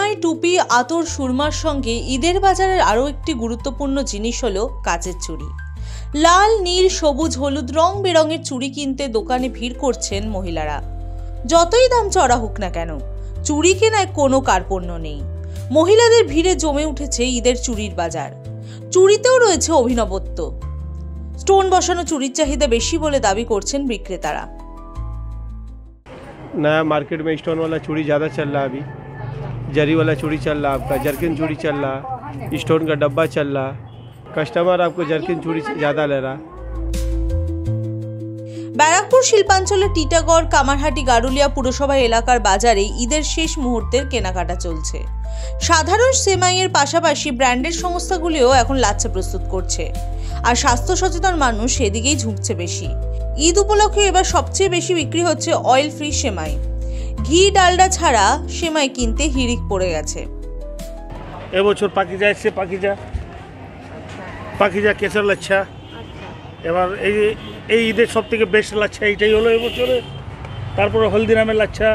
সেমাই, টুপি, আতর, সুরমার সঙ্গে ঈদের বাজারের আরও একটি গুরুত্বপূর্ণ জিনিস হলো কাচের চুড়ি। লাল, নীল, সবুজ, হলুদ রং বেরঙের চুড়ি কিনতে দোকানে ভিড় করছেন মহিলারা। যতই দাম চড়া হোক না কেন, চুড়ি কেনায় কোনো কার্পণ্য নেই। মহিলাদের ভিড়ে জমে উঠেছে ঈদের চুড়ির বাজার। চুড়িতেও রয়েছে অভিনবত্ব। স্টোন বসানো চুড়ির চাহিদা বেশি বলে দাবি করছেন বিক্রেতারা। नया मार्केट में स्टोन वाला चूड़ी ज़्यादा चल रहा है। अभी जरी वाला चूड़ी चल रहा है, आपका जर्किन चूड़ी चल रहा, स्टोन का डब्बा चल रहा। कस्टमर आपको जर्किन चूड़ी ज़्यादा ले रहा। ব্যারাকপুর শিল্পাঞ্চলের টিটাগড়, কামারহাটি, গারুলিয়া পুরসভা এলাকার বাজারে ঈদের শেষ মুহূর্তের কেনাকাটা চলছে। সাধারণ সেমাইয়ের পাশাপাশি ব্র্যান্ডেড সংস্থাগুলিও এখন লাচ্ছা প্রস্তুত করছে, আর স্বাস্থ্য সচেতন মানুষ সেদিকেই ঝুঁকছে বেশি। ঈদ উপলক্ষে এবার সবচেয়ে বেশি বিক্রি হচ্ছে অয়েল ফ্রি সেমাই। ঘি, ডালডা ছাড়া সেমাই কিনতে হিড়িক পড়ে গেছে। এবছর পাকিজা কেশর লাচ্ছা। এবার এই ঈদের সব থেকে বেস্ট লাচ্ছা এইটাই হলো এবছরে। তারপরে হলদিরামের লাচ্ছা,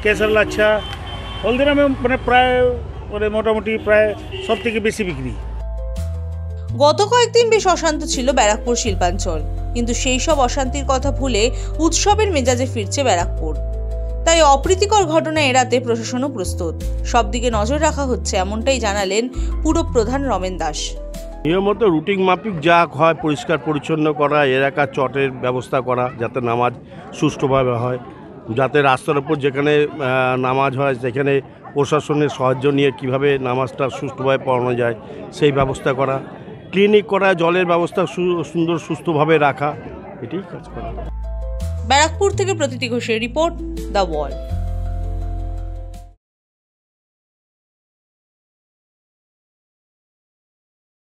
কেশর লাচ্ছা। হলদিরামে প্রায় মোটামুটি প্রায় সব থেকে বেশি বিক্রি। গত কয়েকদিন বেশ অশান্ত ছিল ব্যারাকপুর শিল্পাঞ্চল, কিন্তু সেই সব অশান্তির কথা ভুলে উৎসবের মেজাজে ফিরছে ব্যারাকপুর। তাই অপ্রীতিকর ঘটনা এড়াতে প্রশাসনও প্রস্তুত। সব দিকে নজর রাখা হচ্ছে, এমনটাই জানালেন পুরপ্রধান রমেন দাস। নিয়মিত রুটিন মাফিক যা হয় পরিষ্কার পরিচ্ছন্ন করা, এলাকার চটের ব্যবস্থা করা যাতে নামাজ সুষ্ঠুভাবে হয়, যাতে রাস্তার উপর যেখানে নামাজ হয় সেখানে প্রশাসনের সাহায্য নিয়ে কিভাবে নামাজটা সুষ্ঠুভাবে পড়ানো যায় সেই ব্যবস্থা করা, ক্লিনিক করা, জলের ব্যবস্থা সুন্দর সুস্থভাবে রাখা, এটাই কাজ করা। ব্যারাকপুর থেকে প্রতীতি ঘোষের রিপোর্ট, দ্য ওয়াল।